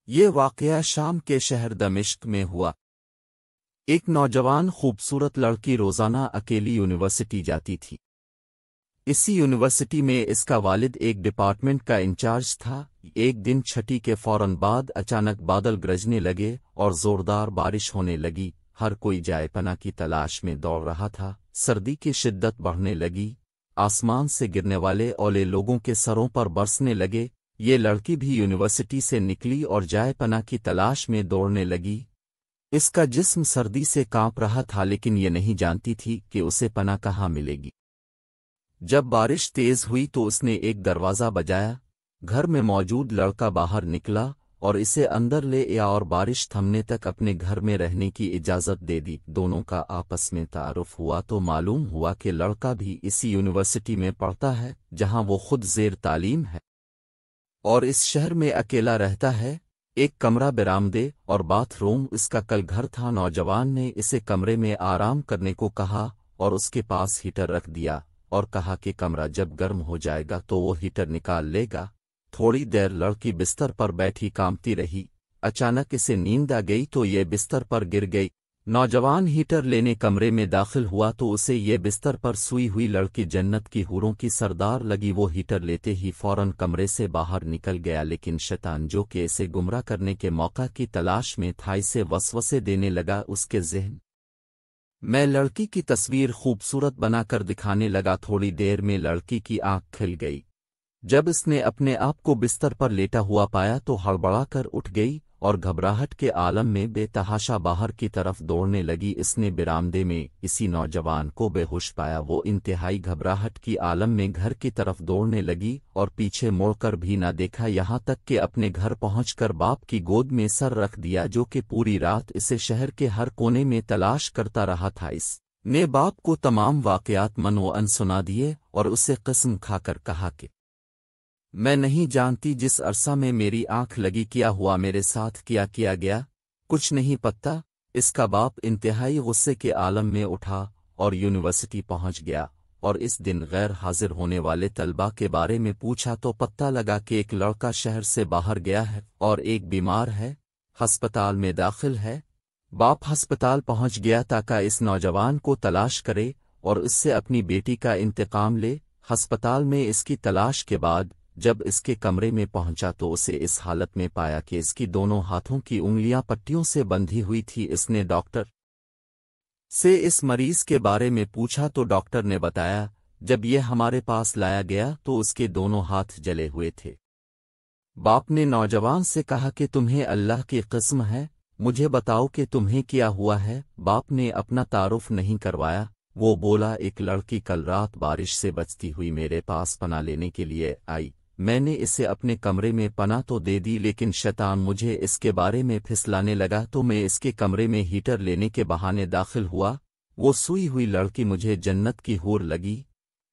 یہ واقعہ شام کے شہر دمشق میں ہوا۔ ایک نوجوان خوبصورت لڑکی روزانہ اکیلی یونیورسٹی جاتی تھی۔ اسی یونیورسٹی میں اس کا والد ایک ڈپارٹمنٹ کا انچارج تھا۔ ایک دن چھٹی کے فوراً بعد اچانک بادل گرجنے لگے اور زوردار بارش ہونے لگی۔ ہر کوئی جائے پناہ کی تلاش میں دوڑ رہا تھا۔ سردی کی شدت بڑھنے لگی، آسمان سے گرنے والے اولے لوگوں کے سروں پر برسنے لگے۔ یہ لڑکی بھی یونیورسٹی سے نکلی اور جائے پناہ کی تلاش میں دوڑنے لگی۔ اس کا جسم سردی سے کانپ رہا تھا، لیکن یہ نہیں جانتی تھی کہ اسے پناہ کہاں ملے گی۔ جب بارش تیز ہوئی تو اس نے ایک دروازہ بجایا۔ گھر میں موجود لڑکا باہر نکلا اور اسے اندر لے آیا اور بارش تھمنے تک اپنے گھر میں رہنے کی اجازت دے دی۔ دونوں کا آپس میں تعارف ہوا تو معلوم ہوا کہ لڑکا بھی اسی یونیورسٹی میں پڑھتا ہے جہاں وہ خود زیر تعلیم ہے، اور اس شہر میں اکیلا رہتا ہے۔ ایک کمرہ برآمدے اور باتھ روم اس کا کل گھر تھا۔ نوجوان نے اسے کمرے میں آرام کرنے کو کہا اور اس کے پاس ہیٹر رکھ دیا اور کہا کہ کمرہ جب گرم ہو جائے گا تو وہ ہیٹر نکال لے گا۔ تھوڑی دیر لڑکی بستر پر بیٹھی کانپتی رہی۔ اچانک اسے نیند آ گئی تو یہ بستر پر گر گئی۔ نوجوان ہیٹر لینے کمرے میں داخل ہوا تو اسے یہ بستر پر سوئی ہوئی لڑکی جنت کی حوروں کی سردار لگی۔ وہ ہیٹر لیتے ہی فوراً کمرے سے باہر نکل گیا، لیکن شیطان جو کہ اسے گمراہ کرنے کے موقع کی تلاش میں تھا اسے وسوسے دینے لگا۔ اس کے ذہن میں لڑکی کی تصویر خوبصورت بنا کر دکھانے لگا۔ تھوڑی دیر میں لڑکی کی آنکھ کھل گئی۔ جب اس نے اپنے آپ کو بستر پر لیٹا ہوا پایا تو ہڑبڑا کر اٹھ گئی اور گھبراہٹ کے عالم میں بے تحاشا باہر کی طرف دوڑنے لگی۔ اس نے برآمدے میں اسی نوجوان کو بے ہوش پایا۔ وہ انتہائی گھبراہٹ کی عالم میں گھر کی طرف دوڑنے لگی اور پیچھے مڑ کر بھی نہ دیکھا، یہاں تک کہ اپنے گھر پہنچ کر باپ کی گود میں سر رکھ دیا، جو کہ پوری رات اسے شہر کے ہر کونے میں تلاش کرتا رہا تھا۔ اس نے باپ کو تمام واقعات من و ان سنا دیے اور اسے قسم کھا کر کہا کہ میں نہیں جانتی جس عرصہ میں میری آنکھ لگی کیا ہوا میرے ساتھ کیا گیا، کچھ نہیں پتا۔ اس کا باپ انتہائی غصے کے عالم میں اٹھا اور یونیورسٹی پہنچ گیا اور اس دن غیر حاضر ہونے والے طلباء کے بارے میں پوچھا تو پتہ لگا کہ ایک لڑکا شہر سے باہر گیا ہے اور ایک بیمار ہے، ہسپتال میں داخل ہے۔ باپ ہسپتال پہنچ گیا تاکہ اس نوجوان کو تلاش کرے اور اس سے اپنی بیٹی کا انتقام لے۔ ہسپتال میں اس کی تلاش کے بعد جب اس کے کمرے میں پہنچا تو اسے اس حالت میں پایا کہ اس کی دونوں ہاتھوں کی انگلیاں پٹیوں سے بندھی ہوئی تھی۔ اس نے ڈاکٹر سے اس مریض کے بارے میں پوچھا تو ڈاکٹر نے بتایا جب یہ ہمارے پاس لایا گیا تو اس کے دونوں ہاتھ جلے ہوئے تھے۔ باپ نے نوجوان سے کہا کہ تمہیں اللہ کی قسم ہے، مجھے بتاؤ کہ تمہیں کیا ہوا ہے۔ باپ نے اپنا تعارف نہیں کروایا۔ وہ بولا ایک لڑکی کل رات بارش سے بچتی ہوئی میرے پاس پناہ لینے کے لیے آئی، میں نے اسے اپنے کمرے میں پناہ تو دے دی، لیکن شیطان مجھے اس کے بارے میں پھسلانے لگا تو میں اس کے کمرے میں ہیٹر لینے کے بہانے داخل ہوا۔ وہ سوئی ہوئی لڑکی مجھے جنت کی حور لگی،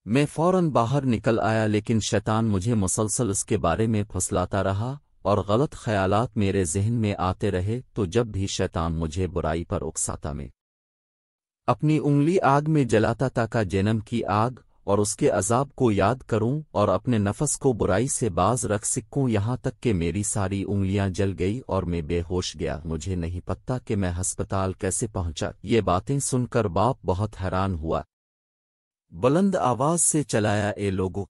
میں فوراً باہر نکل آیا، لیکن شیطان مجھے مسلسل اس کے بارے میں پھسلاتا رہا اور غلط خیالات میرے ذہن میں آتے رہے۔ تو جب بھی شیطان مجھے برائی پر اکساتا میں اپنی انگلی آگ میں جلاتا تاکہ جہنم کی آگ اور اس کے عذاب کو یاد کروں اور اپنے نفس کو برائی سے باز رکھ سکوں، یہاں تک کہ میری ساری انگلیاں جل گئی اور میں بے ہوش گیا۔ مجھے نہیں پتا کہ میں ہسپتال کیسے پہنچا۔ یہ باتیں سن کر باپ بہت حیران ہوا، بلند آواز سے چلایا اے لوگو،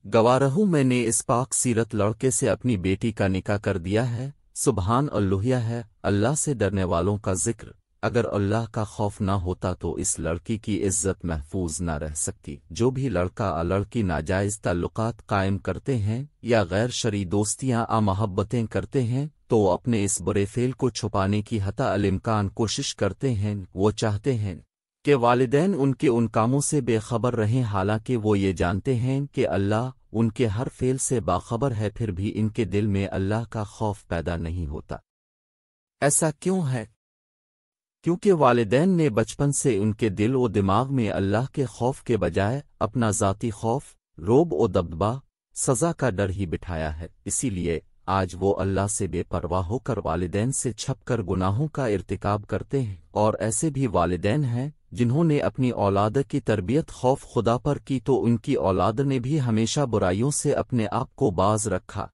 گواہ رہوں میں نے اس پاک سیرت لڑکے سے اپنی بیٹی کا نکاح کر دیا ہے۔ سبحان اللہ ہے، اللہ سے ڈرنے والوں کا ذکر۔ اگر اللہ کا خوف نہ ہوتا تو اس لڑکی کی عزت محفوظ نہ رہ سکتی۔ جو بھی لڑکا لڑکی ناجائز تعلقات قائم کرتے ہیں یا غیر شرعی دوستیاں محبتیں کرتے ہیں تو وہ اپنے اس برے فعل کو چھپانے کی حتی الامکان کوشش کرتے ہیں۔ وہ چاہتے ہیں کہ والدین ان کے ان کاموں سے بے خبر رہیں، حالانکہ وہ یہ جانتے ہیں کہ اللہ ان کے ہر فعل سے باخبر ہے، پھر بھی ان کے دل میں اللہ کا خوف پیدا نہیں ہوتا۔ ایسا کیوں ہے؟ کیونکہ والدین نے بچپن سے ان کے دل و دماغ میں اللہ کے خوف کے بجائے اپنا ذاتی خوف، رعب و دبدبہ، سزا کا ڈر ہی بٹھایا ہے۔ اسی لیے آج وہ اللہ سے بے پرواہ ہو کر والدین سے چھپ کر گناہوں کا ارتکاب کرتے ہیں، اور ایسے بھی والدین ہیں جنہوں نے اپنی اولاد کی تربیت خوف خدا پر کی تو ان کی اولاد نے بھی ہمیشہ برائیوں سے اپنے آپ کو باز رکھا۔